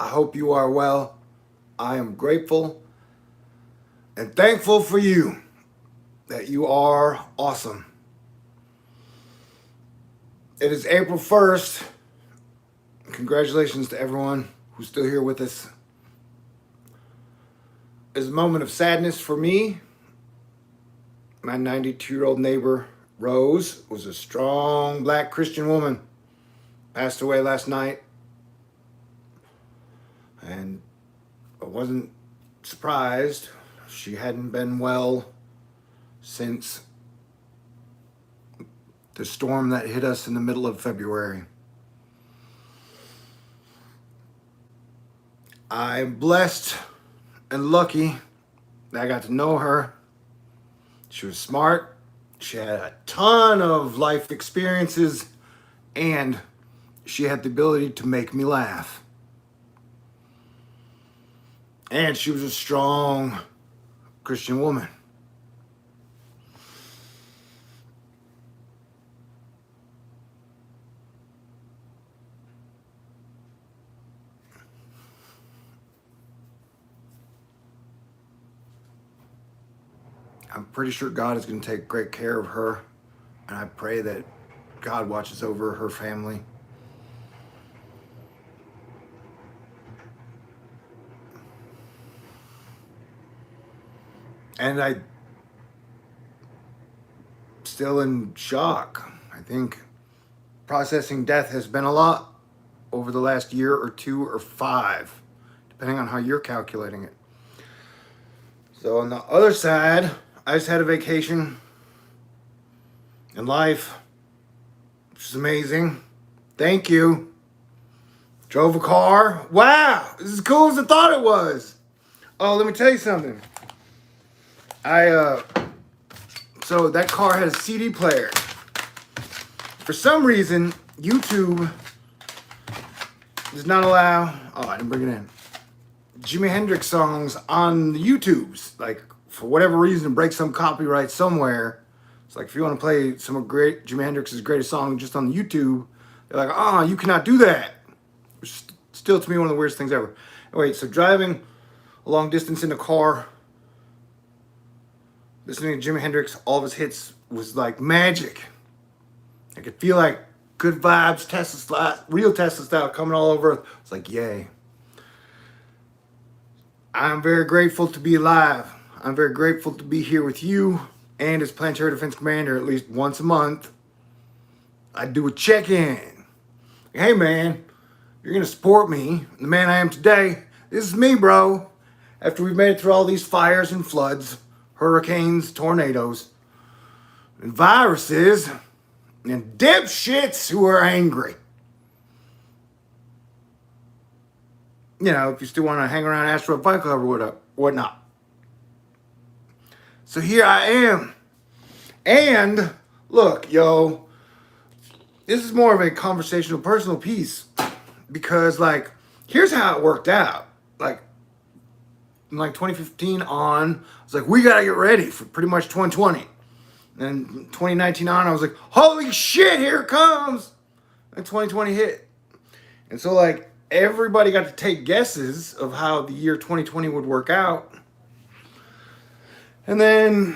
I hope you are well. I am grateful and thankful for you that you are awesome. It is April 1st. Congratulations to everyone who's still here with us. It's a moment of sadness for me. My 92-year-old neighbor, Rose, was a strong black Christian woman. Passed away last night. And I wasn't surprised. She hadn't been well since the storm that hit us in the middle of February. I'm blessed and lucky that I got to know her. She was smart. She had a ton of life experiences, and she had the ability to make me laugh. And she was a strong Christian woman. I'm pretty sure God is going to take great care of her, and I pray that God watches over her family. And I still in shock. I think processing death has been a lot over the last year or 2 or 5, depending on how you're calculating it. So on the other side, I just had a vacation in life, which is amazing. Thank you. Drove a car. Wow, this is as cool as I thought it was. Oh, let me tell you something. So that car had a CD player. For some reason, YouTube does not allow, I didn't bring it in, Jimi Hendrix songs on the YouTubes. Like, for whatever reason, break some copyright somewhere. It's like, if you want to play some of Jimi Hendrix's greatest song just on the YouTube, they're like, you cannot do that. Which is still, to me, one of the weirdest things ever. Anyway, so driving a long distance in a car, listening to Jimi Hendrix, all of his hits was like magic. I could feel like good vibes, Tesla style, real Tesla style coming all over. It's like, yay. I'm very grateful to be alive. I'm very grateful to be here with you and as Planetary Defense Commander at least once a month. I do a check-in. Hey man, you're going to support me, the man I am today. This is me, bro. After we've made it through all these fires and floods, hurricanes, tornadoes, and viruses, and dipshits who are angry. You know, if you still want to hang around Astrological or whatnot. So here I am. And look, yo, this is more of a conversational, personal piece. Because, like, here's how it worked out. Like, in 2015 on, I was like, we got to get ready for pretty much 2020. And 2019 on, I was like, holy shit, here it comes. And 2020 hit. And so, like, everybody got to take guesses of how the year 2020 would work out. And then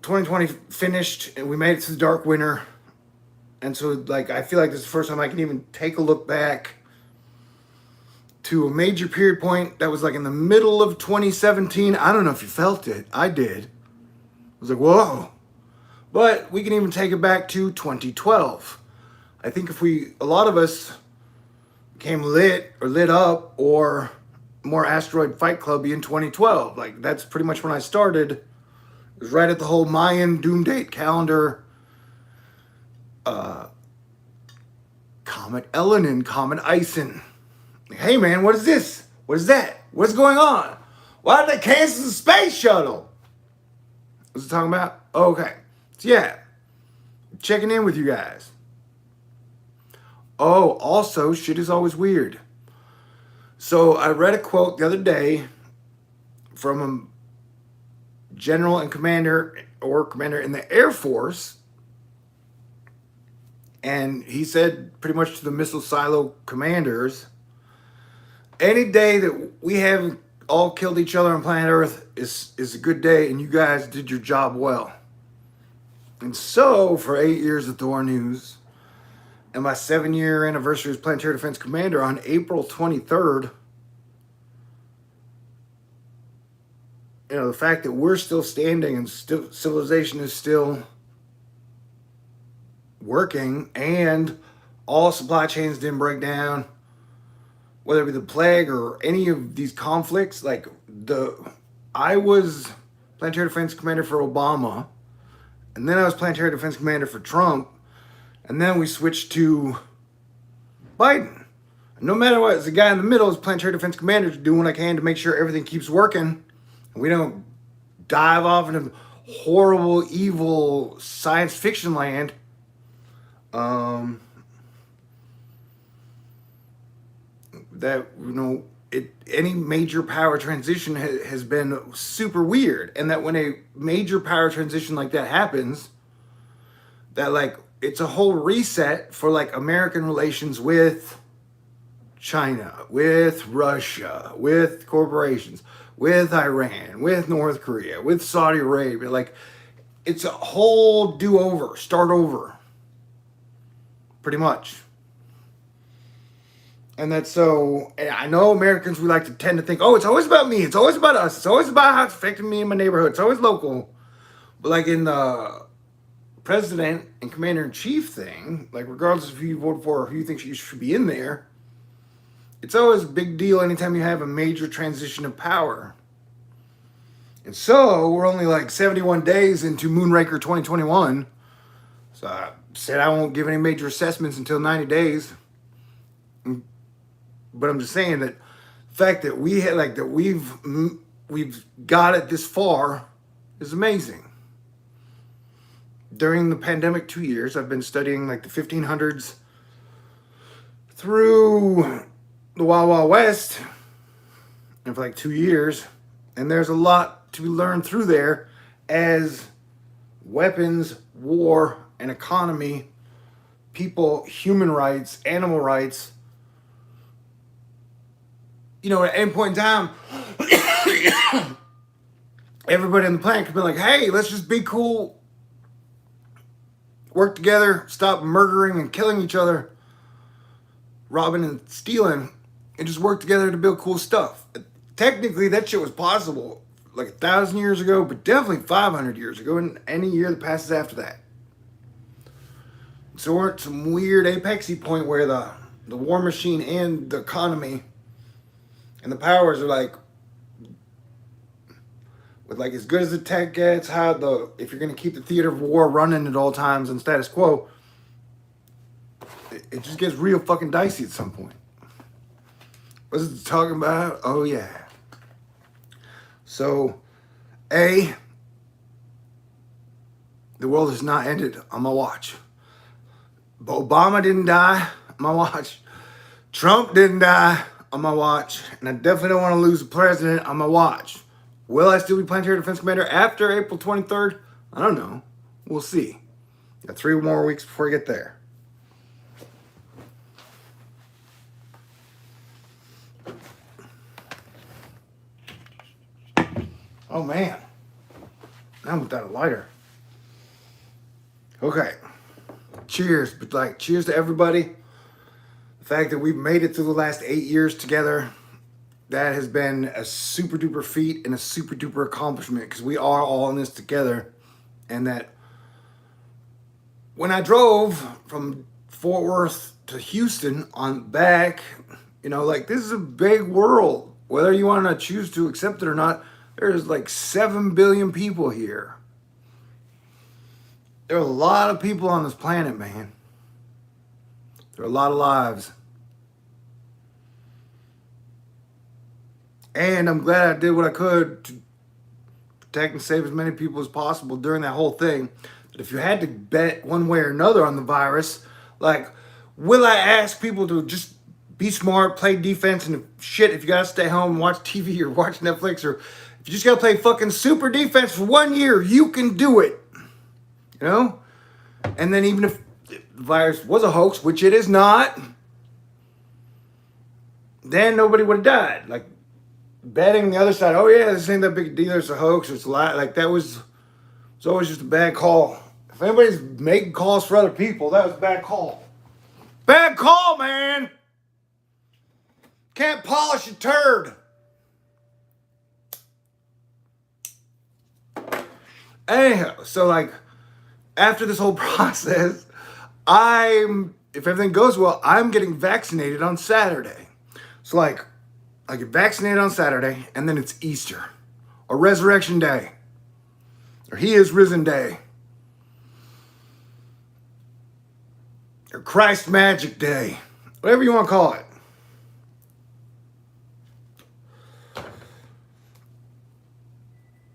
2020 finished, and we made it to the dark winter. And so, like, I feel like this is the first time I can even take a look back to a major period point that was, like, in the middle of 2017. I don't know if you felt it. I did. I was like, whoa. But we can even take it back to 2012. I think a lot of us became lit or lit up or more Asteroid Fight Clubby in 2012. Like, that's pretty much when I started. It was right at the whole Mayan doom date calendar. Comet Elenin, Comet Ison. Like, hey man, what is this? What is that? What's going on? Why did they cancel the space shuttle? What's it talking about? Okay. So yeah, checking in with you guys. Oh, also, shit is always weird. So I read a quote the other day from a general and commander in the Air Force. And he said pretty much to the missile silo commanders Any day that we haven't all killed each other on planet Earth is a good day, and you guys did your job well. And so, for 8 years of Thor News, and my 7-year anniversary as Planetary Defense Commander on April 23rd, the fact that we're still standing and still civilization is still working, and all supply chains didn't break down, whether it be the plague or any of these conflicts. I was Planetary Defense Commander for Obama, and then I was Planetary Defense Commander for Trump, and then we switched to Biden. No matter what, the guy in the middle is Planetary Defense Commander, doing what I can to make sure everything keeps working, and we don't dive off into horrible, evil science fiction land. Any major power transition has been super weird, and that when a major power transition like that happens, that it's a whole reset for American relations with China, with Russia, with corporations, with Iran, with North Korea, with Saudi Arabia. It's a whole do-over, start over, pretty much. And that's so, I know Americans, we like to tend to think, oh, it's always about me, it's always about us, it's always about how it's affecting me in my neighborhood, it's always local. But in the president and commander-in-chief thing, regardless of who you vote for or who you think you should be in there, it's always a big deal anytime you have a major transition of power. And so, we're only 71 days into Moonraker 2021. So I said I won't give any major assessments until 90 days. But I'm just saying that the fact that we had we've got it this far is amazing. During the pandemic 2 years, I've been studying the 1500s through the Wild Wild West, and for 2 years, and there's a lot to be learned through there as weapons, war, and economy, people, human rights, animal rights. At any point in time, everybody on the planet could be like, hey, let's just be cool, work together, stop murdering and killing each other, robbing and stealing, and just work together to build cool stuff. Technically, that shit was possible 1,000 years ago, but definitely 500 years ago, and any year that passes after that. So we're at some weird apexy point where the war machine and the economy and the powers are with as good as the tech gets, if you're going to keep the theater of war running at all times and status quo, it just gets real fucking dicey at some point. What's it talking about? Oh yeah. So, the world has not ended on my watch. Obama didn't die on my watch. Trump didn't die on my watch. And I definitely don't want to lose a president on my watch. Will I still be Planetary Defense Commander after April 23rd? I don't know. We'll see. Got 3 more weeks before I get there. Oh man. Now I'm without a lighter. Okay. Cheers. But cheers to everybody. The fact that we've made it through the last 8 years together, that has been a super duper feat and a super duper accomplishment, because we are all in this together. And that when I drove from Fort Worth to Houston on back, this is a big world. Whether you want to choose to accept it or not, there's 7 billion people here. There are a lot of people on this planet, man. There are a lot of lives. And I'm glad I did what I could to protect and save as many people as possible during that whole thing. But if you had to bet one way or another on the virus, will I ask people to just be smart, play defense, and shit, if you gotta stay home and watch TV or watch Netflix, or if you just gotta play fucking super defense for 1 year, you can do it. And then even if the virus was a hoax, which it is not, then nobody would have died. Like betting the other side, oh yeah, this ain't that big a deal, it's a hoax, it's a lie. Like that was, it's always just a bad call. If anybody's making calls for other people, that was a bad call. Bad call, man. Can't polish a turd. Anyhow, so like after this whole process, if everything goes well, I'm getting vaccinated on Saturday. So like I get vaccinated on Saturday, and then it's Easter, or Resurrection Day, or He is Risen Day, or Christ Magic Day, whatever you want to call it.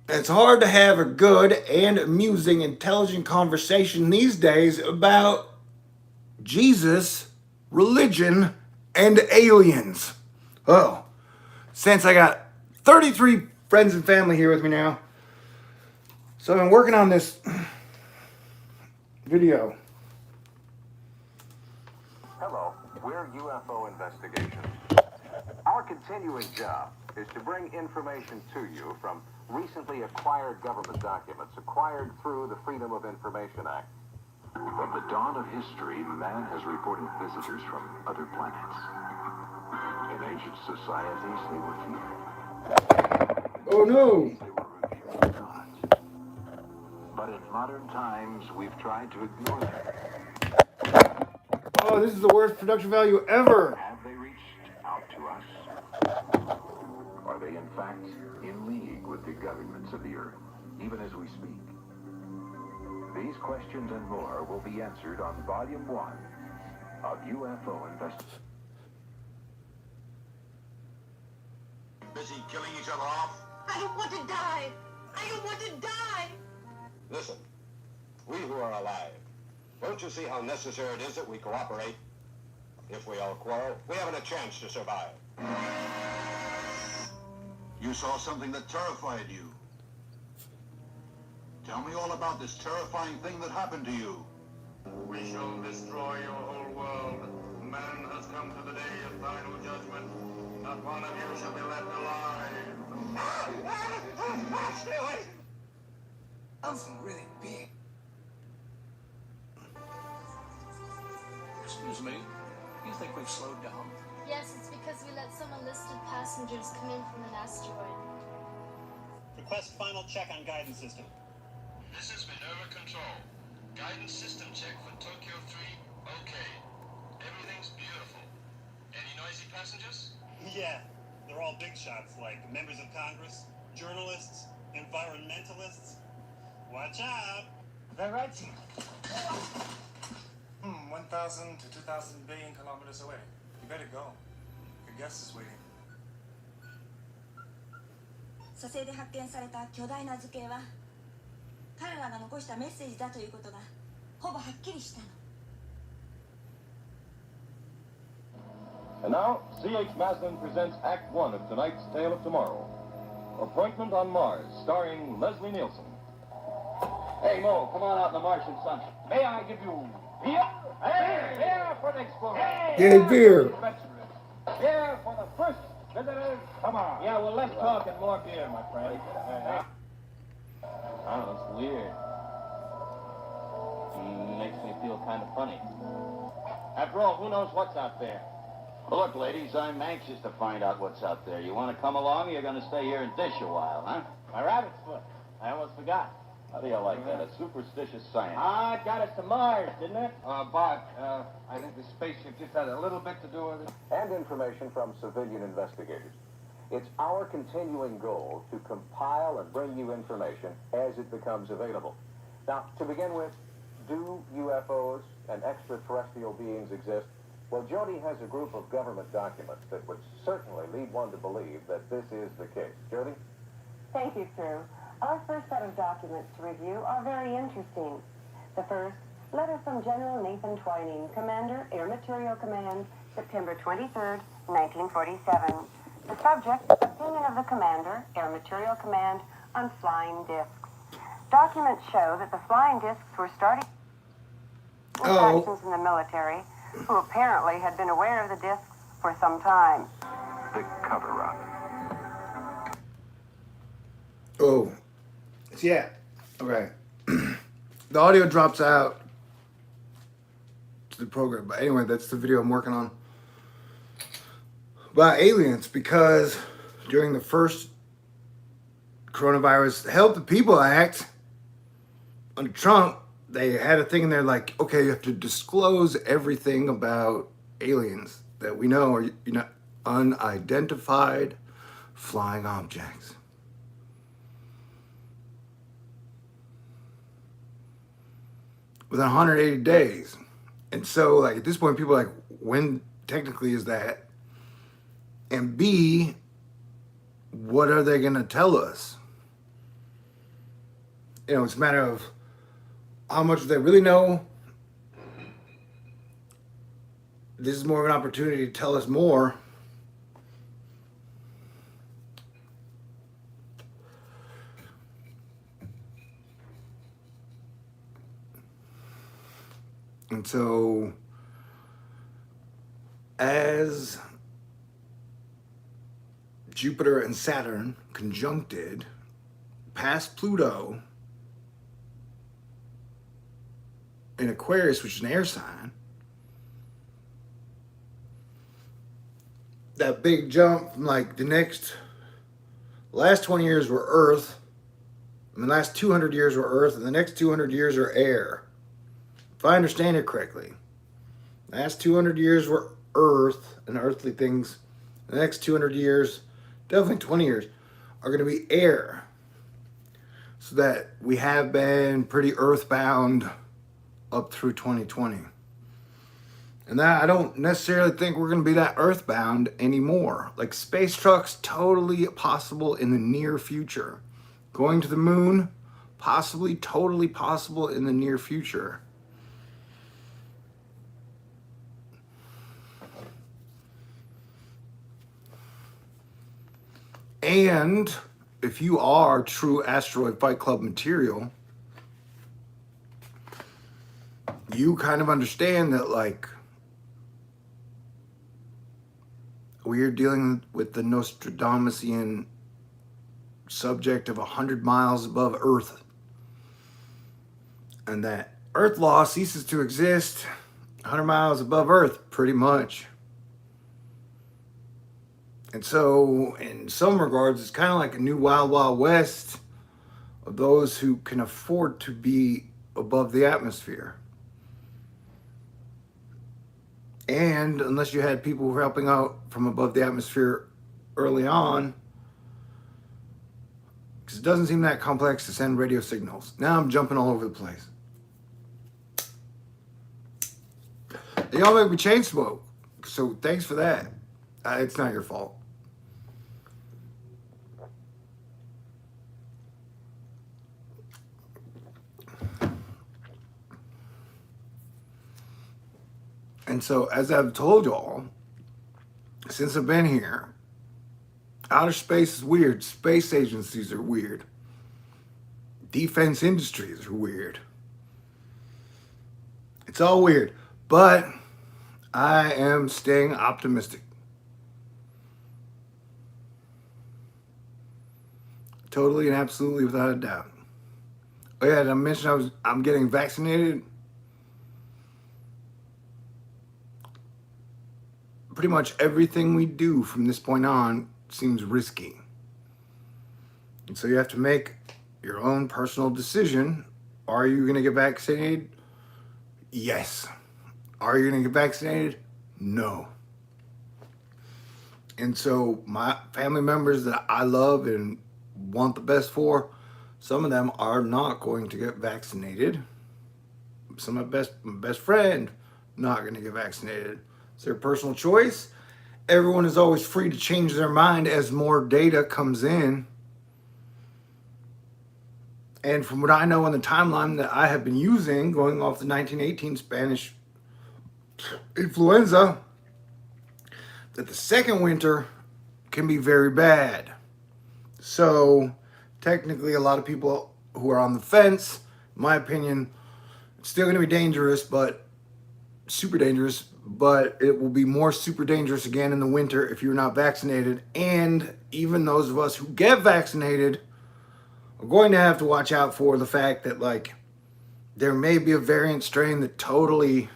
It's hard to have a good and amusing, intelligent conversation these days about Jesus, religion, and aliens. Oh, since I got 33 friends and family here with me now, so I've been working on this video. Hello, we're UFO Investigations. Our continuing job is to bring information to you from recently acquired government documents acquired through the Freedom of Information Act. From the dawn of history, man has reported visitors from other planets. In ancient societies, they were feared. Oh no! They were revered as gods. But in modern times, we've tried to ignore them. Oh, this is the worst production value ever. Have they reached out to us? Are they in fact in league with the governments of the earth, even as we speak? These questions and more will be answered on Volume 1 of UFO Investigation. Busy killing each other off? I don't want to die. I don't want to die. Listen, we who are alive, don't you see how necessary it is that we cooperate? If we all quarrel, we haven't a chance to survive. You saw something that terrified you. Tell me all about this terrifying thing that happened to you. We shall destroy your whole world. Man has come to the day of final judgment. Not one of you shall be left alive. Stay away! Something really big. Excuse me, do you think we've slowed down? Yes, it's because we let some enlisted passengers come in from an asteroid. Request final check on guidance system. This is Minerva Control. Guidance system check for Tokyo 3. Okay. Everything's beautiful. Any noisy passengers? Yeah, they're all big shots like members of Congress, journalists, environmentalists. Watch out! Is that right, Chief? 1,000 to 2,000 billion kilometers away. You better go. Your guest is waiting. 蘇生で発見された巨大な図形は彼らが残したメッセージだということがほぼはっきりしたの。 And now, C.H. Maslin presents Act 1 of tonight's Tale of Tomorrow. Appointment on Mars, starring Leslie Nielsen. Hey, Mo, come on out in the Martian sun. May I give you beer? Hey, beer for the explorer. Hey, beer. Beer for the first visitors. Come on. Yeah, well, less talk and more beer, my friend. I don't know, it's weird. Makes me feel kind of funny. After all, who knows what's out there? Well, look, ladies, I'm anxious to find out what's out there. You want to come along, or you're going to stay here and dish a while, huh? My rabbit's foot. I almost forgot. How do you like that? A superstitious science. Ah, it got us to Mars, didn't it? Bart, I think the spaceship just had a little bit to do with it. And information from civilian investigators. It's our continuing goal to compile and bring you information as it becomes available. Now, to begin with, do UFOs and extraterrestrial beings exist? Well, Jody has a group of government documents that would certainly lead one to believe that this is the case. Jody? Thank you, Drew. Our first set of documents to review are very interesting. The first, letter from General Nathan Twining, Commander, Air Material Command, September 23rd, 1947. The subject, opinion of the Commander, Air Material Command, on flying discs. Documents show that the flying discs were starting factions in the military, who apparently had been aware of the discs for some time. the cover-up. Oh, yeah. Okay. The audio drops out to the program. But anyway, that's the video I'm working on. About aliens, because during the first coronavirus Help the People Act under Trump, they had a thing in there like, okay, you have to disclose everything about aliens that we know are unidentified flying objects. Within 180 days. And so, like, at this point, people are like, when technically is that? And B, what are they going to tell us? You know, it's a matter of how much they really know. This is more of an opportunity to tell us more. And so, as Jupiter and Saturn conjuncted past Pluto in Aquarius, which is an air sign, that big jump from like the last 20 years were Earth, and the last 200 years were Earth, and the next 200 years are air. If I understand it correctly, the last 200 years were Earth and earthly things. The next 200 years, definitely 20 years, are going to be air. So that we have been pretty earthbound up through 2020. And that I don't necessarily think we're going to be that earthbound anymore. Like space trucks, totally possible in the near future. Going to the moon, possibly, totally possible in the near future. And if you are true Asteroid Fight Club material, you kind of understand that, like, we are dealing with the Nostradamasian subject of 100 miles above Earth. And that Earth law ceases to exist 100 miles above Earth, pretty much. And so, in some regards, it's kind of like a new Wild Wild West of those who can afford to be above the atmosphere. And unless you had people who were helping out from above the atmosphere early on, because it doesn't seem that complex to send radio signals. Now I'm jumping all over the place. They all make me chain smoke, so thanks for that. It's not your fault. And so, as I've told y'all, since I've been here, outer space is weird. Space agencies are weird. Defense industries are weird. It's all weird. But I am staying optimistic. Totally and absolutely without a doubt. Oh yeah, did I mention I'm getting vaccinated? Pretty much everything we do from this point on seems risky. And so you have to make your own personal decision. Are you going to get vaccinated? Yes. Are you going to get vaccinated? No. And so my family members that I love and want the best for, some of them are not going to get vaccinated. Some of my best friend not going to get vaccinated. It's their personal choice. Everyone is always free to change their mind as more data comes in. And from what I know in the timeline that I have been using, going off the 1918 Spanish influenza, that the second winter can be very bad. So technically a lot of people who are on the fence, in my opinion, it's still going to be dangerous, but super dangerous, but it will be more super dangerous again in the winter if you're not vaccinated. And even those of us who get vaccinated are going to have to watch out for the fact that, like, there may be a variant strain that totally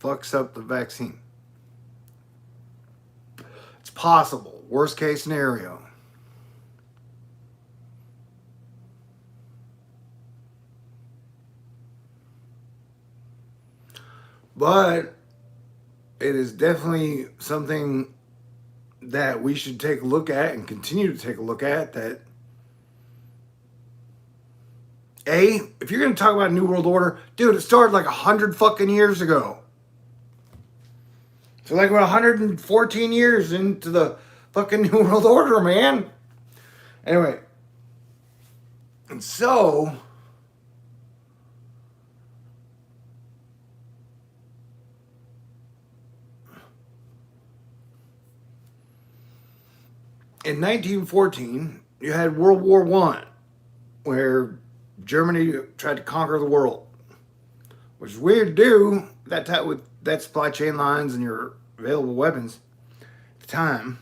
fucks up the vaccine. It's possible. Worst case scenario. But it is definitely something that we should take a look at and continue to take a look at. That, if you're going to talk about New World Order, dude, it started like 100 fucking years ago. So like we're 114 years into the fucking New World Order, man. Anyway. And so, in 1914, you had World War I, where Germany tried to conquer the world, which is weird to do that time with that supply chain lines and your available weapons at the time.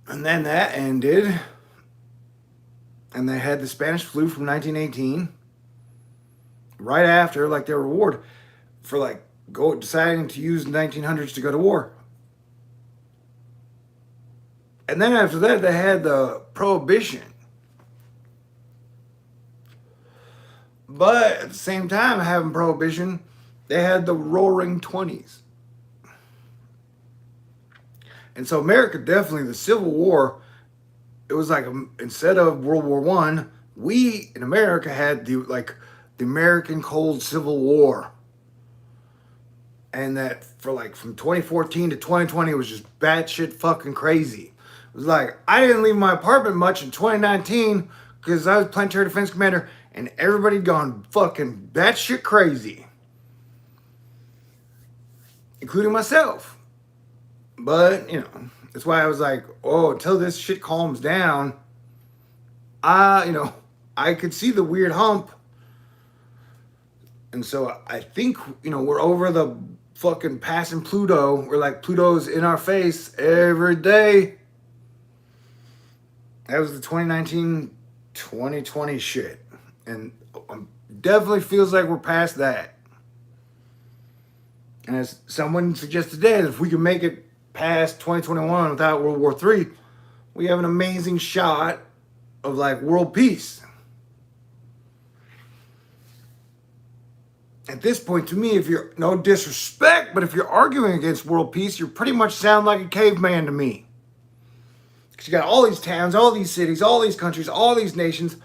And then that ended, and they had the Spanish flu from 1918, right after, like, their reward for, like, deciding to use the 1900s to go to war. And then after that, they had the Prohibition. But at the same time, having Prohibition, they had the Roaring 20s. And so America, definitely, the Civil War, it was like, instead of World War I, we in America had the American Cold Civil War. And that for like from 2014 to 2020, it was just batshit fucking crazy. It was like, I didn't leave my apartment much in 2019 because I was planetary defense commander and everybody gone fucking batshit crazy. Including myself. But, you know, that's why I was like, oh, until this shit calms down, I could see the weird hump. And so I think, we're over the fucking passing Pluto. We're like, Pluto's in our face every day. That was the 2019, 2020 shit. And definitely feels like we're past that. And as someone suggested today, if we can make it past 2021 without World War III, we have an amazing shot of, like, world peace. At this point, to me, if you're, no disrespect, but if you're arguing against world peace, you pretty much sound like a caveman to me. Because you got all these towns, all these cities, all these countries, all these nations,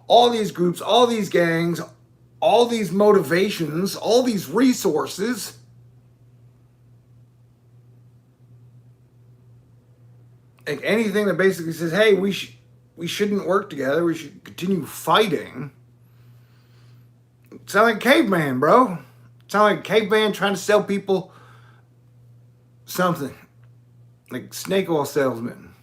all these groups, all these gangs, all these motivations, all these resources. Like anything that basically says, hey, we shouldn't work together, we should continue fighting. Sound like a caveman, bro. Sound like a caveman trying to sell people something. Like snake oil salesman.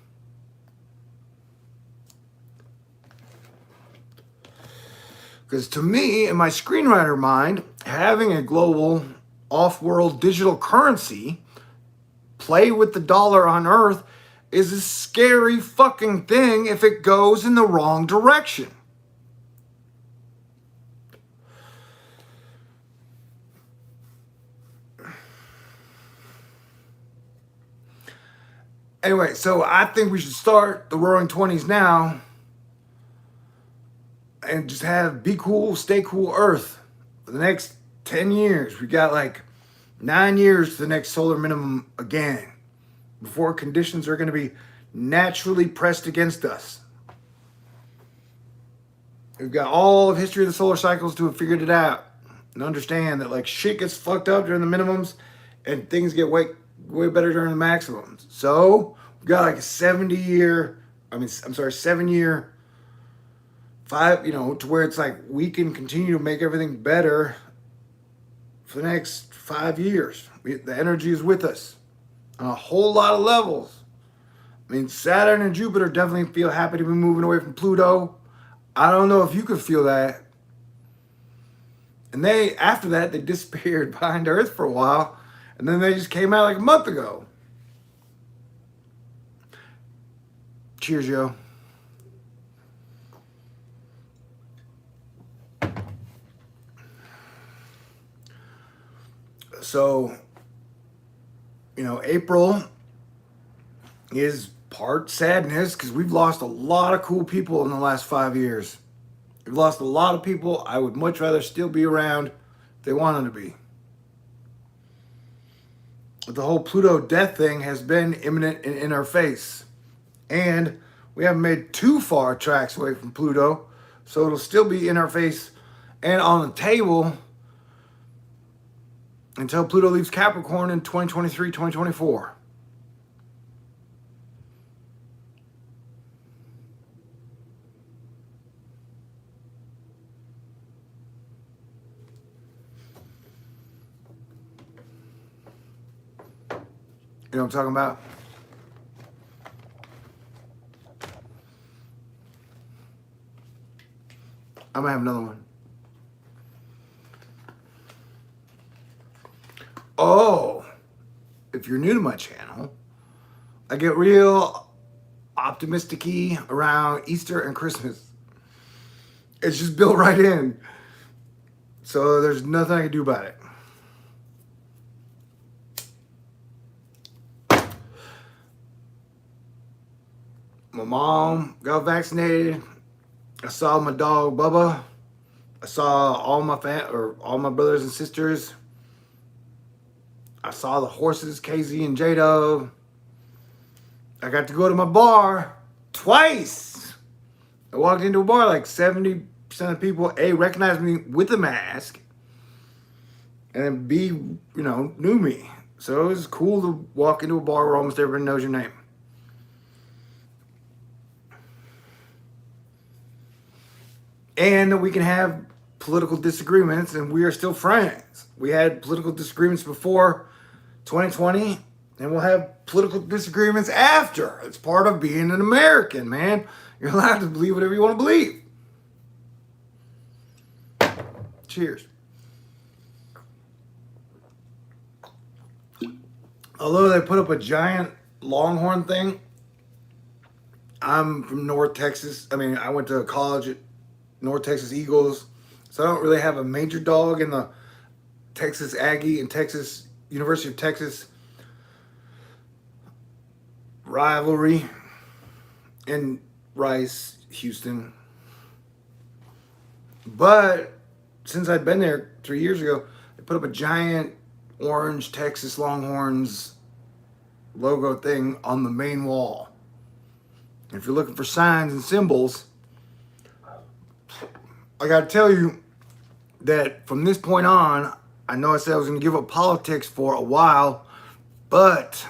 Because to me, in my screenwriter mind, having a global off-world digital currency play with the dollar on Earth is a scary fucking thing if it goes in the wrong direction. Anyway, so I think we should start the Roaring 20s now and just be cool, stay cool Earth for the next 10 years. We got like 9 years to the next solar minimum again before conditions are going to be naturally pressed against us. We've got all of history of the solar cycles to have figured it out and understand that, like, shit gets fucked up during the minimums and things get way better during the maximums. So we've got like a 7 year, to where it's like we can continue to make everything better for the next 5 years. The energy is with us on a whole lot of levels. I mean, Saturn and Jupiter definitely feel happy to be moving away from Pluto. I don't know if you could feel that. And after that, they disappeared behind Earth for a while. And then they just came out like a month ago. Cheers, yo. So, April is part sadness because we've lost a lot of cool people in the last 5 years. We've lost a lot of people I would much rather still be around if they wanted to be. But the whole Pluto death thing has been imminent and in our face. And we haven't made too far tracks away from Pluto, so it'll still be in our face and on the table until Pluto leaves Capricorn in 2023, 2024. You know what I'm talking about? I'm gonna have another one. Oh, if you're new to my channel, I get real optimistic-y around Easter and Christmas. It's just built right in. So there's nothing I can do about it. My mom got vaccinated. I saw my dog Bubba. I saw all my brothers and sisters. I saw the horses, KZ and J-Dub. I got to go to my bar twice. I walked into a bar, like 70% of people, A, recognized me with a mask, and then B, knew me. So it was cool to walk into a bar where almost everybody knows your name. And we can have political disagreements, and we are still friends. We had political disagreements before 2020, and we'll have political disagreements after. It's part of being an American, man. You're allowed to believe whatever you want to believe. Cheers. Although they put up a giant Longhorn thing, I'm from North Texas. I went to college at North Texas Eagles, so I don't really have a major dog in the Texas Aggie and Texas University of Texas rivalry in Rice, Houston. But since I'd been there 3 years ago, they put up a giant orange Texas Longhorns logo thing on the main wall. And if you're looking for signs and symbols, I gotta tell you that from this point on, I know I said I was gonna give up politics for a while, but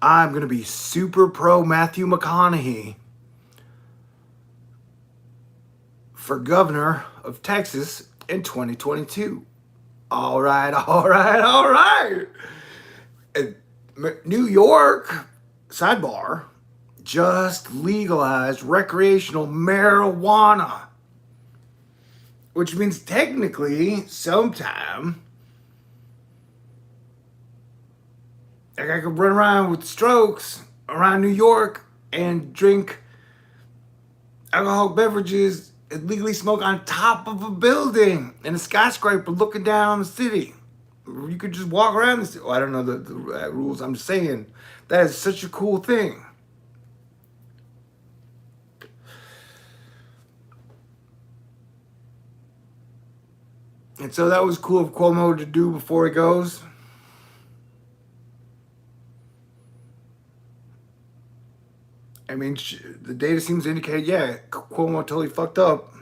I'm gonna be super pro Matthew McConaughey for governor of Texas in 2022. All right. And New York, sidebar, just legalized recreational marijuana, which means technically sometime I could run around with strokes around New York and drink alcoholic beverages and legally smoke on top of a building in a skyscraper looking down on the city. You could just walk around the city. Well, I don't know the rules. I'm just saying that is such a cool thing. And so that was cool of Cuomo to do before he goes. The data seems to indicate, yeah, Cuomo totally fucked up.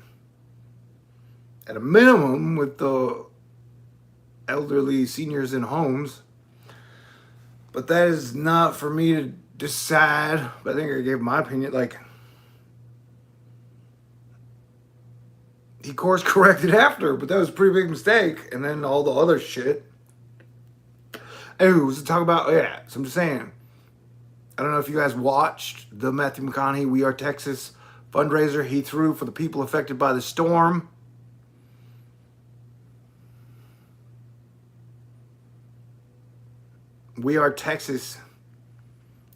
At a minimum, with the elderly seniors in homes. But that is not for me to decide. But I think I gave my opinion. He course corrected after, but that was a pretty big mistake. And then all the other shit. Anyway, to talk about, so I'm just saying. I don't know if you guys watched the Matthew McConaughey We Are Texas fundraiser he threw for the people affected by the storm. We Are Texas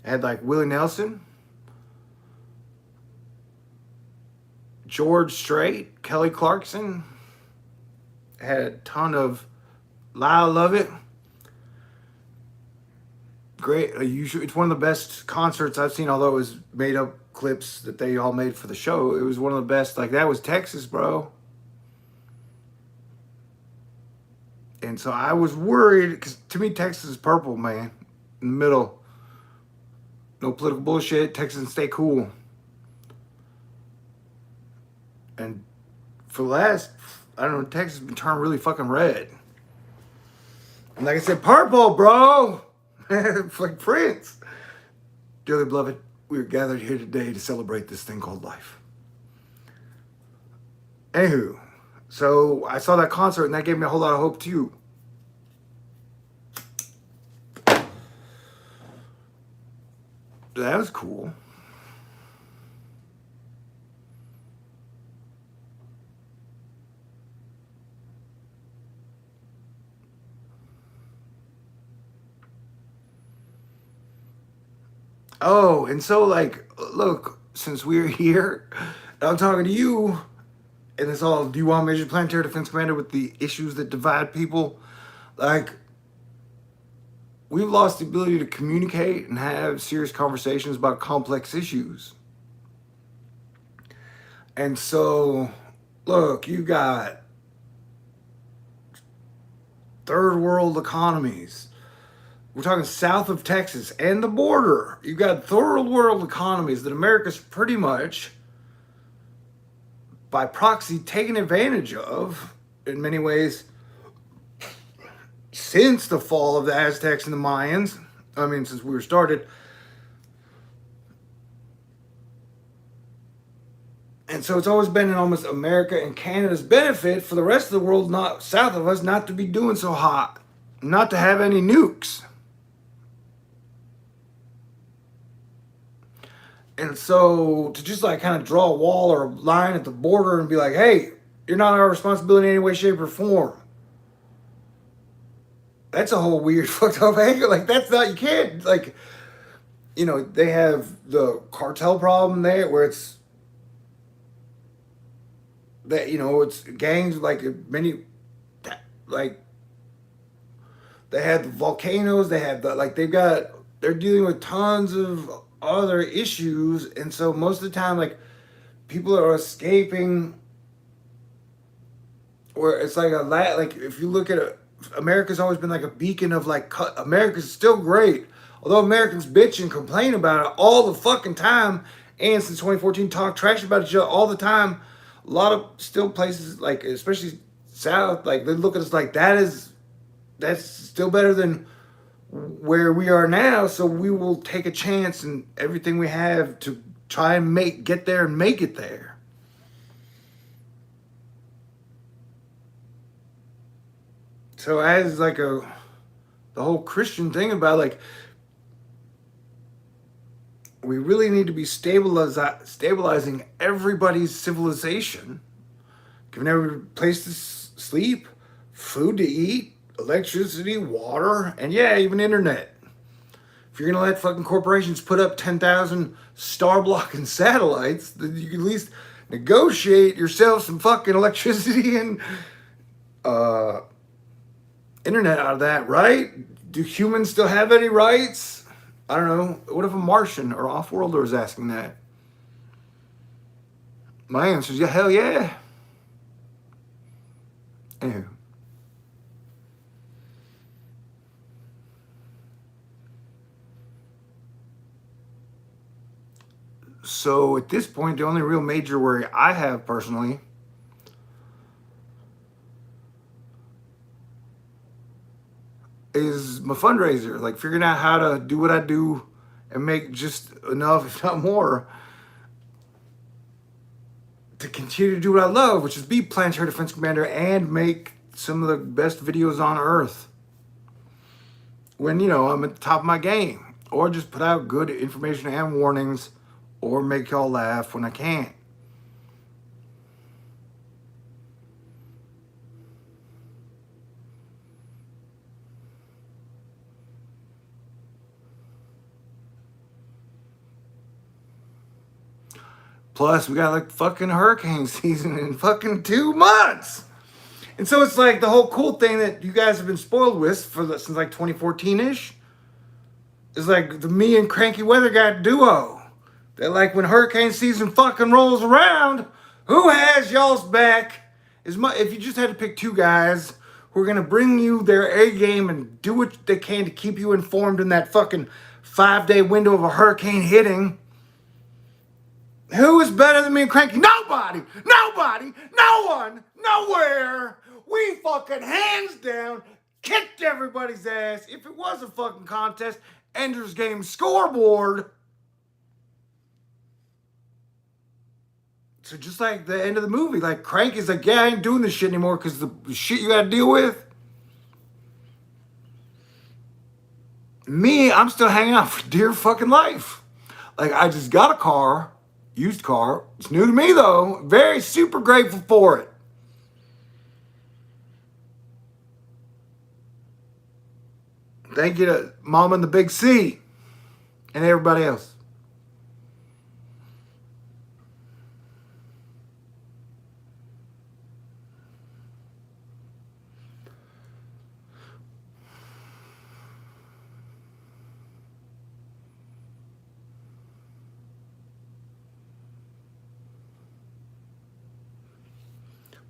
had like Willie Nelson, George Strait, Kelly Clarkson, had a ton of Lyle Lovett. Great. It's one of the best concerts I've seen, although it was made up clips that they all made for the show. It was one of the best. Like, that was Texas, bro. And so I was worried, because to me, Texas is purple, man. In the middle. No political bullshit. Texans stay cool. And for the last, I don't know, Texas has been turned really fucking red. And like I said, purple, bro. Like Prince. Dearly beloved, we are gathered here today to celebrate this thing called life. Anywho, so I saw that concert and that gave me a whole lot of hope too. That was cool. Oh, and so, like, look, since we're here, I'm talking to you, and it's all, do you want Major Planetary Defense Commander with the issues that divide people? Like, we've lost the ability to communicate and have serious conversations about complex issues. And so, look, you got third world economies. We're talking south of Texas and the border. You've got third world economies that America's pretty much, by proxy, taken advantage of in many ways since the fall of the Aztecs and the Mayans. I mean, since we were started. And so it's always been in almost America and Canada's benefit for the rest of the world, not south of us, not to be doing so hot, not to have any nukes. And so to just like kind of draw a wall or a line at the border and be like, hey, you're not our responsibility in any way, shape, or form. That's a whole weird fucked up angle. Like, that's not, you can't, like, you know, they have the cartel problem there where it's, that, you know, it's gangs, like many, like, they have the volcanoes, they have the, like, they're dealing with tons of other issues, and so most of the time, like, people are escaping, where it's like like, if you look at America's always been like a beacon of like, America's still great, although Americans bitch and complain about it all the fucking time, and since 2014 talk trash about each other all the time. A lot of still places, like especially south, like they look at us like that's still better than where we are now, so we will take a chance and everything we have to try and get there and make it there. So as like the whole Christian thing about, like, we really need to be stabilizing everybody's civilization, giving every place to sleep, food to eat, electricity, water, and yeah, even internet. If you're gonna let fucking corporations put up 10,000 star blocking satellites, then you can at least negotiate yourself some fucking electricity and internet out of that, right? Do humans still have any rights? I don't know. What if a Martian or off-worlder is asking that? My answer is yeah, hell yeah. Anywho. So at this point, the only real major worry I have personally is my fundraiser, like figuring out how to do what I do and make just enough, if not more, to continue to do what I love, which is be Planetary Defense Commander and make some of the best videos on Earth when, you know, I'm at the top of my game, or just put out good information and warnings, or make y'all laugh when I can't. Plus, we got like fucking hurricane season in fucking 2 months. And so it's like the whole cool thing that you guys have been spoiled with since like 2014-ish is like the me and Cranky Weather Guy duo. That like when hurricane season fucking rolls around, who has y'all's back? If you just had to pick 2 guys who are going to bring you their A game and do what they can to keep you informed in that fucking 5-day window of a hurricane hitting, who is better than me and Cranky? Nobody! Nobody! No one! Nowhere! We fucking hands down kicked everybody's ass. If it was a fucking contest, Ender's Game scoreboard. So just like the end of the movie, like Cranky's like, yeah, I ain't doing this shit anymore because the shit you gotta deal with. Me, I'm still hanging out for dear fucking life. Like I just got a car. Used car. It's new to me though. Very super grateful for it. Thank you to Mama and the Big C and everybody else.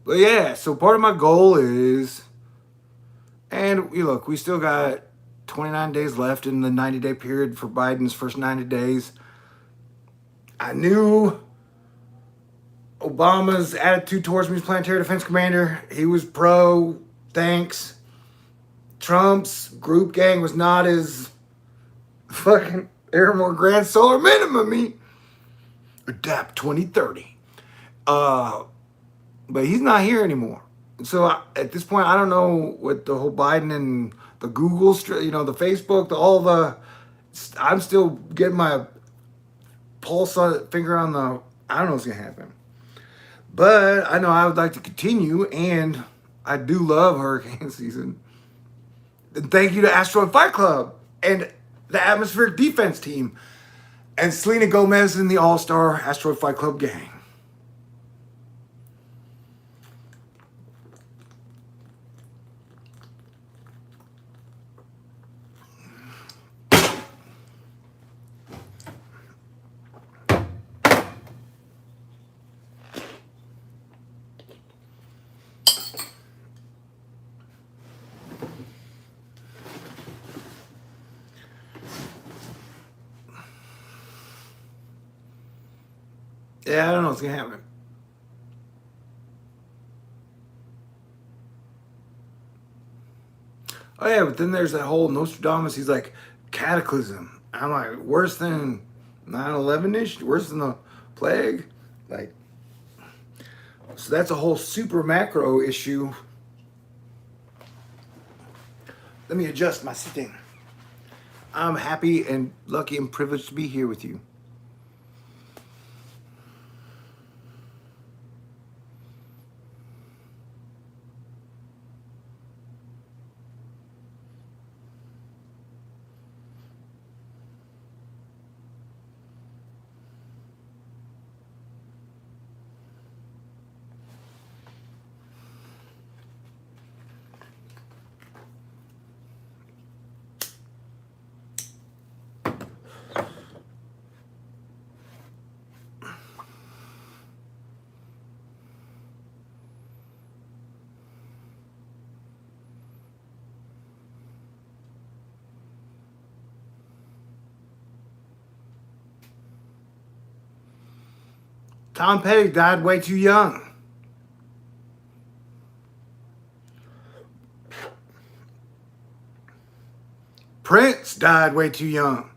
But yeah, so part of my goal is, and look, we still got 29 days left in the 90-day period for Biden's first 90 days. I knew Obama's attitude towards me as planetary defense commander. He was pro, thanks. Trump's group gang was not as fucking Airmore Grand Solar Minimum-y. Adapt 2030. But he's not here anymore. So at this point, I don't know what the whole Biden and the Google, the Facebook, I'm still getting my finger on the, I don't know what's going to happen. But I know I would like to continue, and I do love hurricane season. And thank you to Asteroid Fight Club and the Atmospheric Defense Team and Selena Gomez and the All-Star Asteroid Fight Club gang. Yeah, I don't know what's going to happen. Oh, yeah, but then there's that whole Nostradamus. He's like, cataclysm. I'm like, worse than 9/11-ish? Worse than the plague? Like, so that's a whole super macro issue. Let me adjust my sitting. I'm happy and lucky and privileged to be here with you. Tom Petty died way too young. Prince died way too young.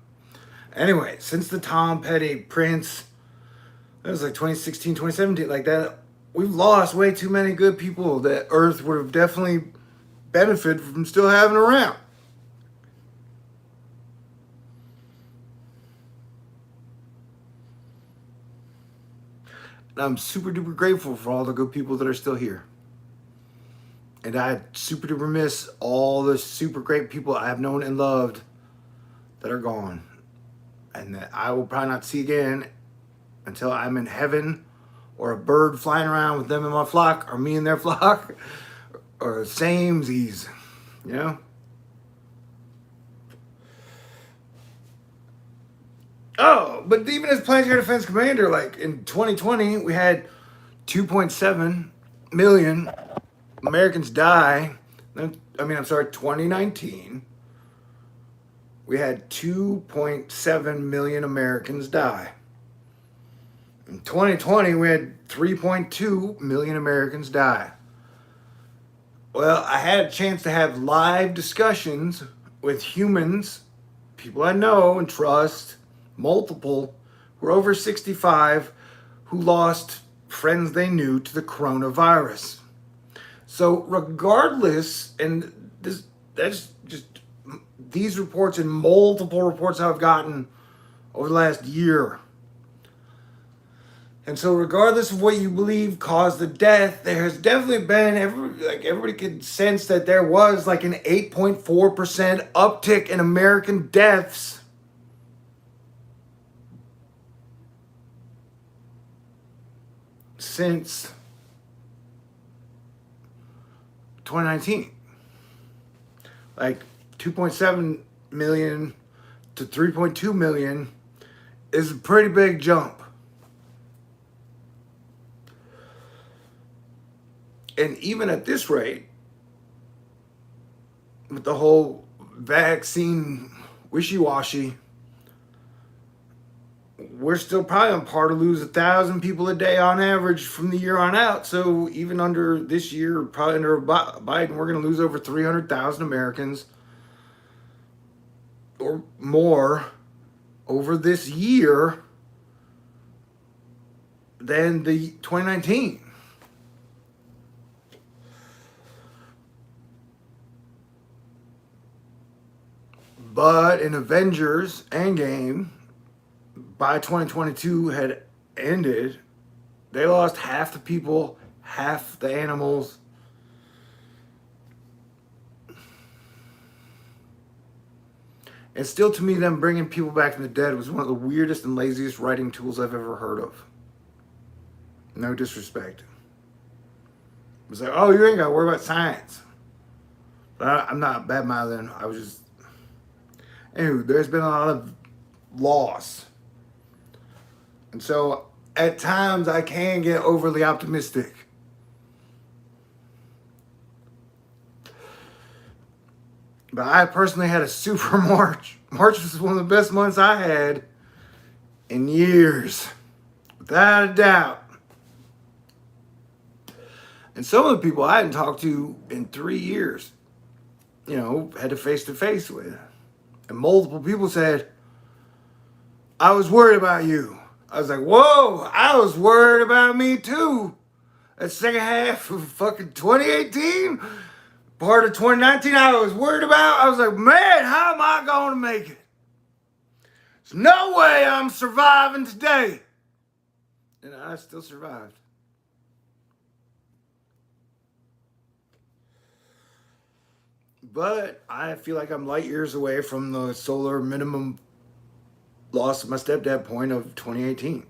Anyway, since the Tom Petty, Prince, that was like 2016, 2017, like that, we've lost way too many good people that Earth would have definitely benefited from still having around. And I'm super duper grateful for all the good people that are still here. And I super duper miss all the super great people I have known and loved that are gone. And that I will probably not see again until I'm in heaven, or a bird flying around with them in my flock, or me in their flock, or samesies, you know? Oh, but even as planetary defense commander, like in 2020, we had 2.7 million Americans die. I'm sorry, 2019, we had 2.7 million Americans die. In 2020, we had 3.2 million Americans die. Well, I had a chance to have live discussions with humans, people I know and trust, multiple, who are over 65, who lost friends they knew to the coronavirus. So regardless, and that's just these reports and multiple reports I've gotten over the last year. And so regardless of what you believe caused the death, there has definitely been, everybody could sense that there was like an 8.4% uptick in American deaths since 2019. Like 2.7 million to 3.2 million is a pretty big jump. And even at this rate, with the whole vaccine wishy-washy, we're still probably on par to lose 1,000 people a day on average from the year on out. So even under this year, probably under Biden, we're going to lose over 300,000 Americans or more over this year than the 2019. But in Avengers Endgame, by 2022 had ended, they lost half the people, half the animals. And still, to me, them bringing people back from the dead was one of the weirdest and laziest writing tools I've ever heard of. No disrespect. It was like, oh, you ain't got to worry about science. But I'm not bad-mouthing. I was just... Anyway, there's been a lot of loss. And so, at times, I can get overly optimistic. But I personally had a super March. March was one of the best months I had in years. Without a doubt. And some of the people I hadn't talked to in 3 years, had to face-to-face with. And multiple people said, I was worried about you. I was like, whoa, I was worried about me too. That second half of fucking 2018, part of 2019, I was worried about. I was like, man, how am I going to make it? There's no way I'm surviving today. And I still survived. But I feel like I'm light years away from the solar minimum loss of my stepdad point of 2018.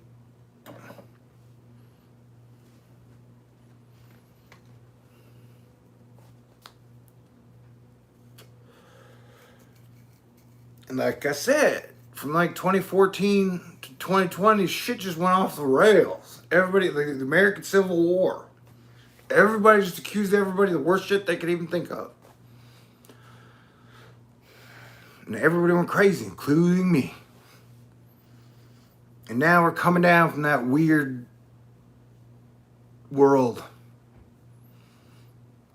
And like I said, from like 2014 to 2020, shit just went off the rails. Everybody, the American Civil War, everybody just accused everybody of the worst shit they could even think of. And everybody went crazy, including me. And now we're coming down from that weird world.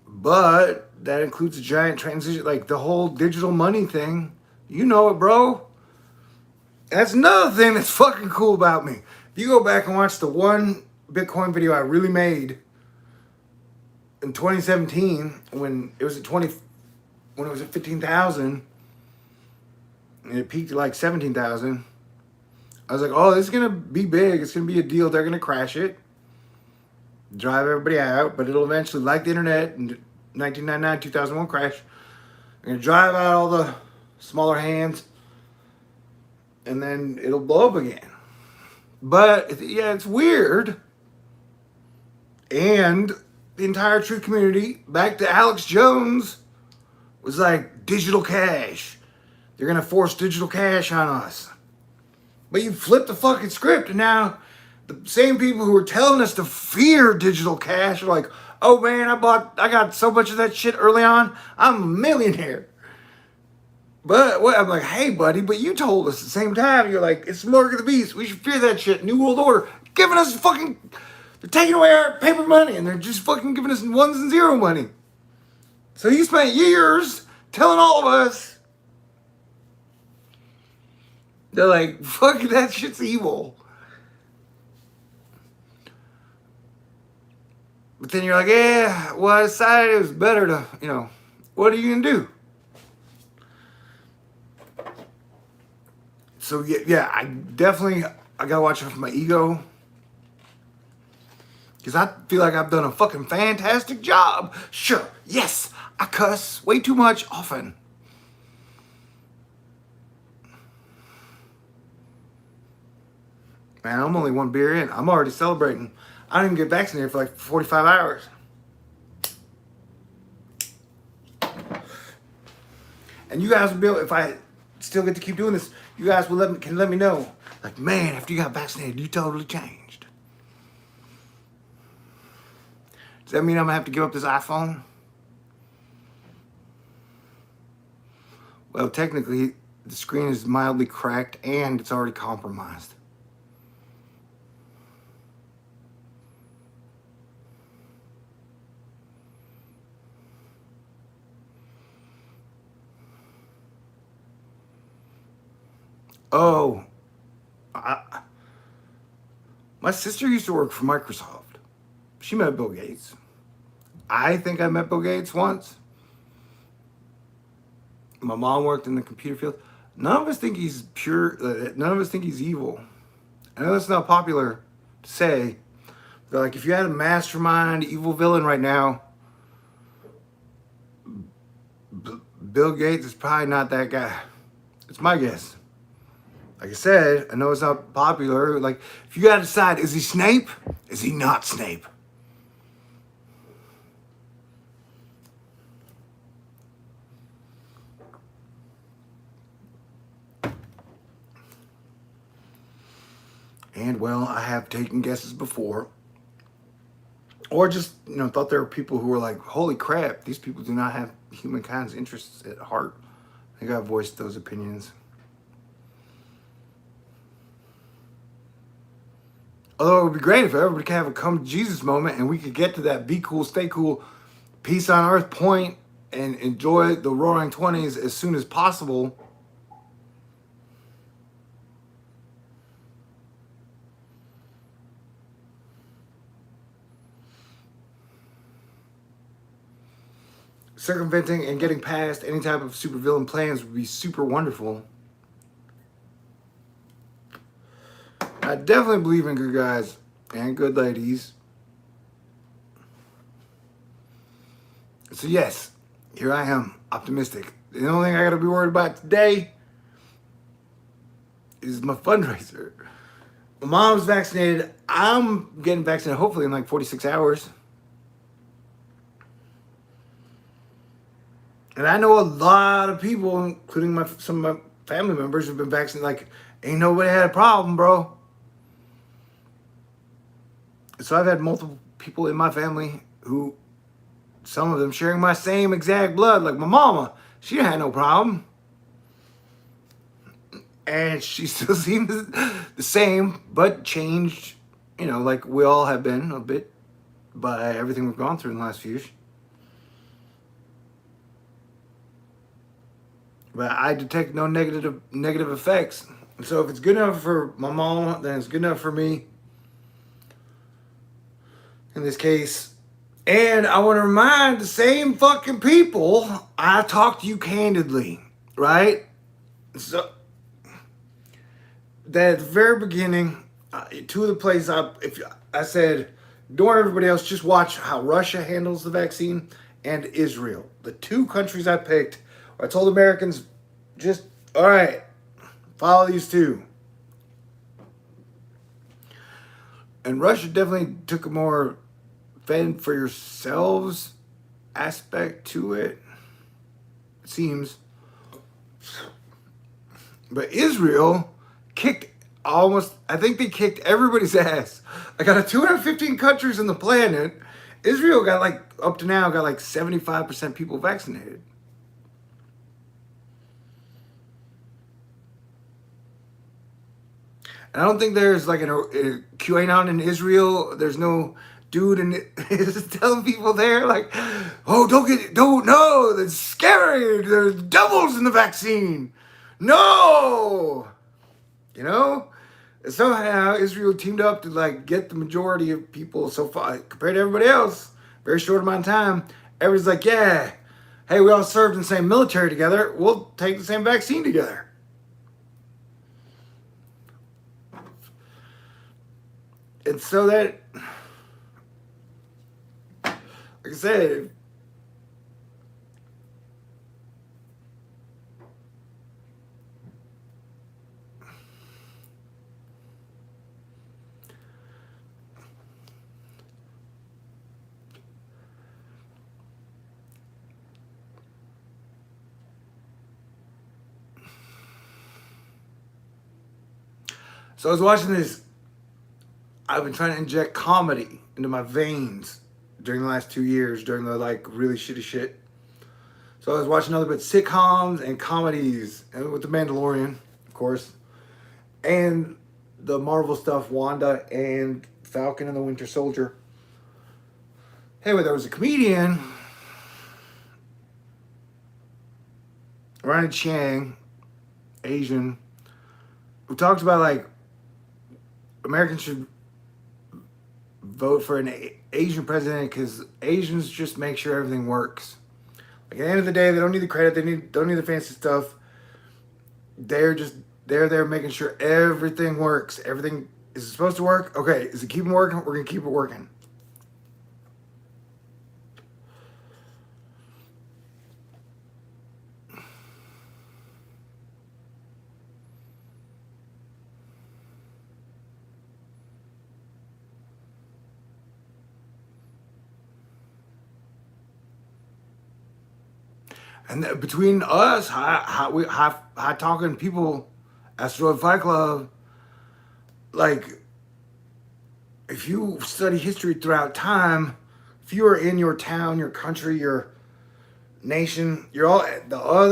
But that includes a giant transition, like the whole digital money thing. You know it, bro. That's another thing that's fucking cool about me. If you go back and watch the one Bitcoin video I really made in 2017, when it was at 15,000, and it peaked at like 17,000. I was like, oh, this is going to be big. It's going to be a deal. They're going to crash it, drive everybody out, but it'll eventually, like the internet in 1999, 2001 crash, they're going to drive out all the smaller hands, and then it'll blow up again. But yeah, it's weird. And the entire truth community, back to Alex Jones, was like, digital cash. They're going to force digital cash on us. But you flipped the fucking script, and now the same people who were telling us to fear digital cash are like, oh man, I got so much of that shit early on, I'm a millionaire. But what, I'm like, hey buddy, but you told us at the same time, you're like, it's the mark of the beast, we should fear that shit, New World Order, giving us fucking, they're taking away our paper money, and they're just fucking giving us ones and zero money. So you spent years telling all of us, they're like, fuck, that shit's evil. But then you're like, yeah, well, I decided it was better to, what are you going to do? So, yeah, I got to watch out for my ego. Because I feel like I've done a fucking fantastic job. Sure, yes, I cuss way too much often. Man, I'm only one beer in. I'm already celebrating. I didn't even get vaccinated for like 45 hours. And you guys will be able, if I still get to keep doing this, you guys will can let me know. Like, man, after you got vaccinated, you totally changed. Does that mean I'm going to have to give up this iPhone? Well, technically, the screen is mildly cracked and it's already compromised. Oh, my sister used to work for Microsoft. She met Bill Gates. I think I met Bill Gates once. My mom worked in the computer field. None of us think he's pure. None of us think he's evil. I know that's not popular to say. But like, if you had a mastermind evil villain right now, Bill Gates is probably not that guy. It's my guess. Like I said, I know it's not popular. Like, if you gotta decide, is he Snape? Is he not Snape? And well, I have taken guesses before. Or just, thought there were people who were like, holy crap, these people do not have humankind's interests at heart. I think I've voiced those opinions. Although it would be great if everybody could have a come to Jesus moment and we could get to that be cool, stay cool, peace on earth point and enjoy the roaring 20s as soon as possible. Circumventing and getting past any type of supervillain plans would be super wonderful. I definitely believe in good guys and good ladies. So yes, here I am, optimistic. The only thing I gotta be worried about today is my fundraiser. My mom's vaccinated. I'm getting vaccinated hopefully in like 46 hours. And I know a lot of people, including some of my family members, who've been vaccinated. Like, ain't nobody had a problem, bro. So I've had multiple people in my family who, some of them sharing my same exact blood. Like my mama, she had no problem. And she still seems the same, but changed, like we all have been a bit by everything we've gone through in the last few years. But I detect no negative effects. So if it's good enough for my mom, then it's good enough for me. In this case. And I want to remind the same fucking people, I talk to you candidly, right? So that at the very beginning, two of the places I said, ignore everybody else, just watch how Russia handles the vaccine and Israel. The two countries I picked, I told Americans, just, all right, follow these two. And Russia definitely took a more fend for yourselves aspect to it. It seems. But Israel kicked I think they kicked everybody's ass. Like out of 215 countries on the planet, Israel got like, up to now, got like 75% people vaccinated. And I don't think there's like a QAnon in Israel. There's no dude and is telling people there like, oh, don't no, they're scary. There's devils in the vaccine. No, you know. And somehow Israel teamed up to like get the majority of people so far compared to everybody else. Very short amount of time. Everybody's like, yeah, hey, we all served in the same military together. We'll take the same vaccine together. And so that, like I said, so I was watching this. I've been trying to inject comedy into my veins during the last 2 years, during the like really shitty shit. So I was watching other bit sitcoms and comedies, and with the Mandalorian, of course, and the Marvel stuff, Wanda and Falcon and the Winter Soldier. Anyway, there was a comedian, Ryan Chang, Asian, who talks about like Americans should vote for an Asian president because Asians just make sure everything works. Like at the end of the day, they don't need the credit. Don't need the fancy stuff. They're there making sure everything works. Everything is supposed to work. Okay, is it keeping working? We're gonna keep it working. And between us, high talking people, Astrological Fight Club, like if you study history throughout time, if you are in your town, your country, your nation, you're all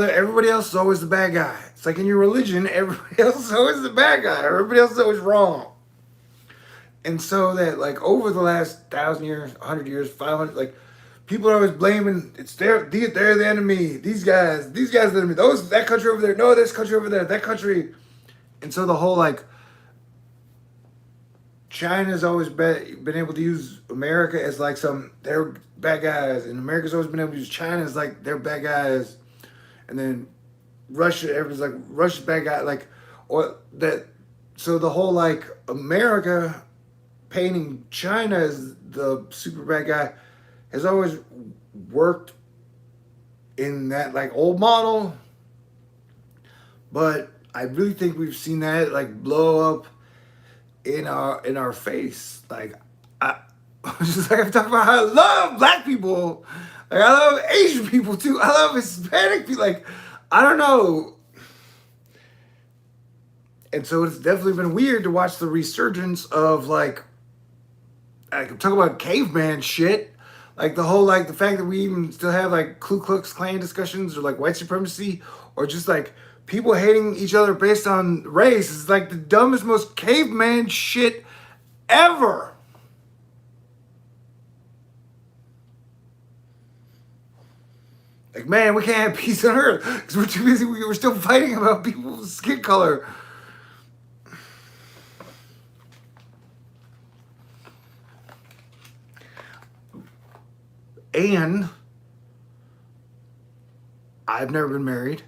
everybody else is always the bad guy. It's like in your religion, everybody else is always the bad guy. Everybody else is always wrong. And so that like over the last 1,000 years, 100 years, 500, like people are always blaming they're the enemy. These guys are the enemy. That country over there. No, this country over there. That country. And so the whole like China's always been able to use America as like they're bad guys, and America's always been able to use China as like they're bad guys, and then Russia, everybody's like Russia's bad guy, like or that. So the whole like America painting China as the super bad guy has always worked in that like old model, but I really think we've seen that like blow up in our face. Like just like I'm talking about how I love black people, like I love Asian people too. I love Hispanic people. Like I don't know. And so it's definitely been weird to watch the resurgence of like I'm talking about caveman shit. Like the whole like the fact that we even still have like Ku Klux Klan discussions or like white supremacy or just like people hating each other based on race is like the dumbest, most caveman shit ever. Like, man, we can't have peace on Earth because we're too busy. We're still fighting about people's skin color. And I've never been married.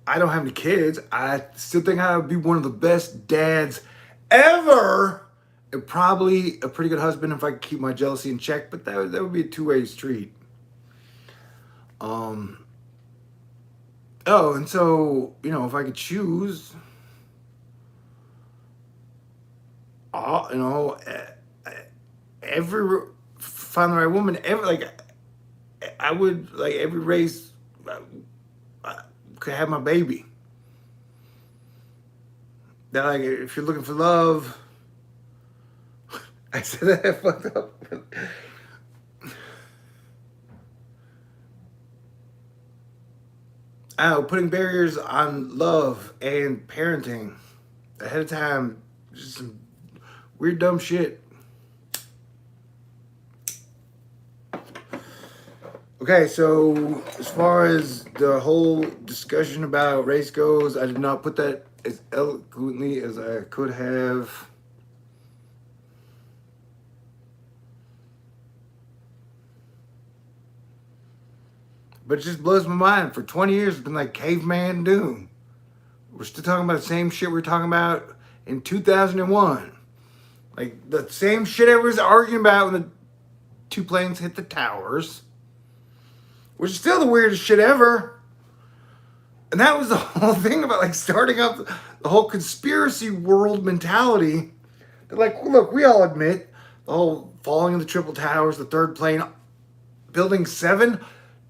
I don't have any kids. I still think I would be one of the best dads ever. And probably a pretty good husband if I could keep my jealousy in check. But that would be a two-way street. Oh, and so, if I could choose, all, find the right woman. I would like every race could have my baby. That like if you're looking for love, I said that I fucked up. Putting barriers on love and parenting ahead of time, just some weird dumb shit. Okay, so as far as the whole discussion about race goes, I did not put that as eloquently as I could have. But it just blows my mind. For 20 years, it's been like caveman doom. We're still talking about the same shit we were talking about in 2001. Like the same shit everyone's arguing about when the two planes hit the towers. Which is still the weirdest shit ever. And that was the whole thing about like starting up the whole conspiracy world mentality. That like, look, we all admit the whole falling of the triple towers, the third plane, building 7.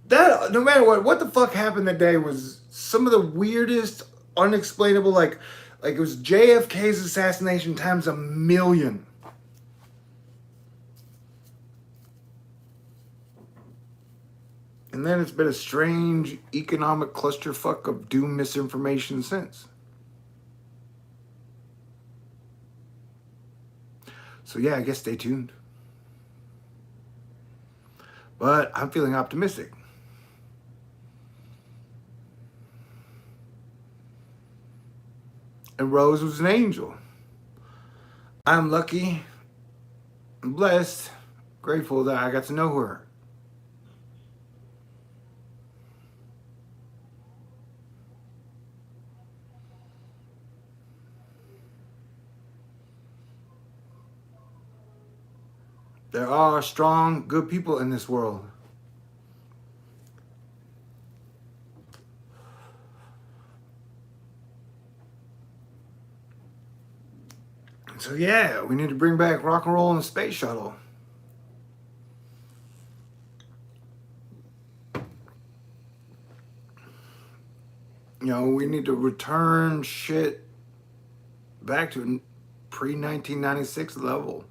That no matter what the fuck happened that day was some of the weirdest, unexplainable, like it was JFK's assassination times 1,000,000. And then it's been a strange economic clusterfuck of doom misinformation since. So yeah, I guess stay tuned. But I'm feeling optimistic. And Rose was an angel. I'm lucky, and blessed, grateful that I got to know her. There are strong, good people in this world. So yeah, we need to bring back rock and roll in the space shuttle. We need to return shit back to pre-1996 level.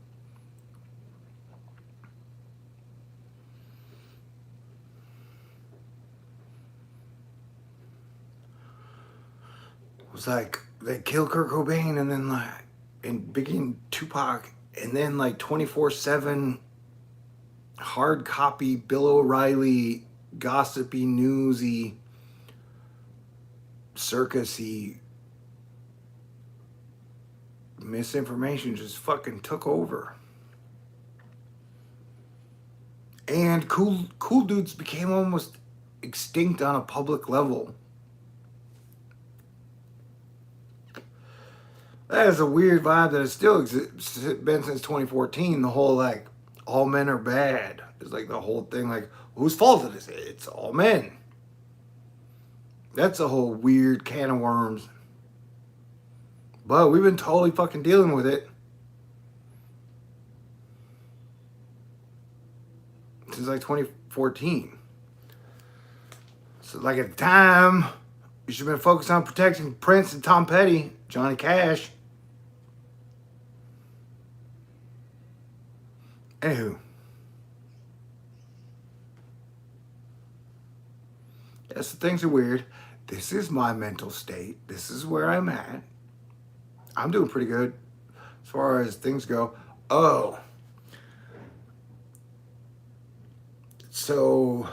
It was like they killed Kurt Cobain and then like and Biggie and Tupac and then like 24/7 hard copy Bill O'Reilly gossipy newsy circusy misinformation just fucking took over. And cool dudes became almost extinct on a public level. That is a weird vibe that has still been since 2014. The whole like all men are bad is like the whole thing. Like whose fault it is? It's all men. That's a whole weird can of worms. But we've been totally fucking dealing with it since like 2014. So like at the time, you should have been focused on protecting Prince and Tom Petty, Johnny Cash. Anywho. Yes, things are weird. This is my mental state. This is where I'm at. I'm doing pretty good as far as things go. Oh. So,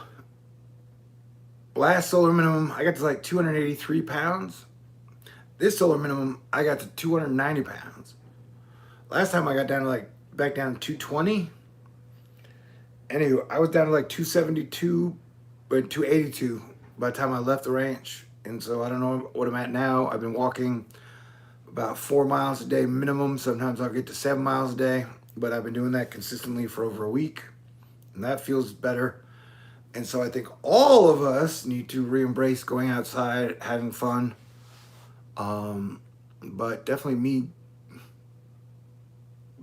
last solar minimum, I got to like 283 pounds. This solar minimum, I got to 290 pounds. Last time I got down to back down to 220. Anyway, I was down to like 272 or 282 by the time I left the ranch. And so I don't know what I'm at now. I've been walking about 4 miles a day minimum. Sometimes I'll get to 7 miles a day, but I've been doing that consistently for over a week. And that feels better. And so I think all of us need to re-embrace going outside, having fun. But definitely me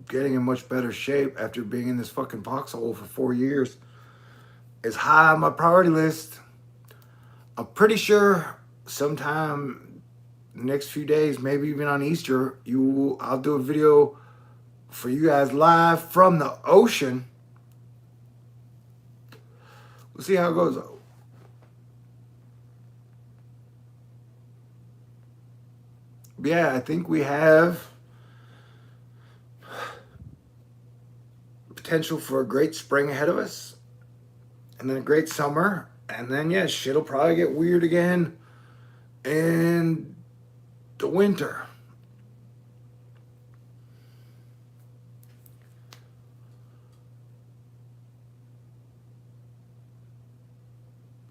getting in much better shape after being in this fucking foxhole for 4 years is high on my priority list. I'm pretty sure sometime the next few days, maybe even on Easter, I'll do a video for you guys live from the ocean. We'll see how it goes. But yeah, I think we have potential for a great spring ahead of us, and then a great summer, and then yeah, shit'll probably get weird again in the winter.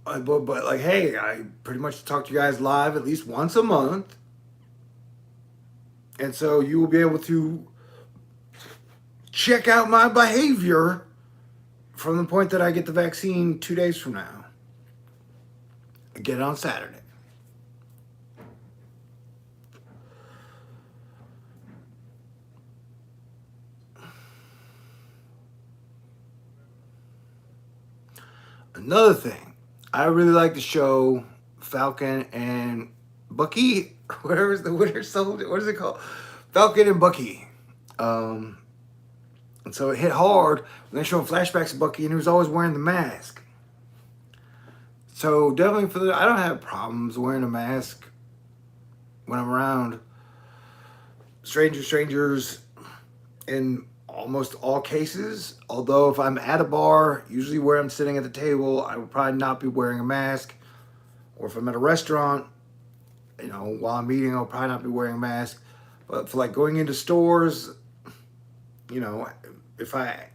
But like, hey, I pretty much talk to you guys live at least once a month. And so you will be able to check out my behavior from the point that I get the vaccine 2 days from now. I get it on Saturday. Another thing, I really like the show Falcon and Bucky, whatever's the Winter Soldier, what is it called? Falcon and Bucky. And so it hit hard when they showed flashbacks of Bucky, and he was always wearing the mask. So definitely I don't have problems wearing a mask when I'm around strangers in almost all cases. Although if I'm at a bar, usually where I'm sitting at the table, I would probably not be wearing a mask. Or if I'm at a restaurant, you know, while I'm eating, I'll probably not be wearing a mask. But for like going into stores, you know, if I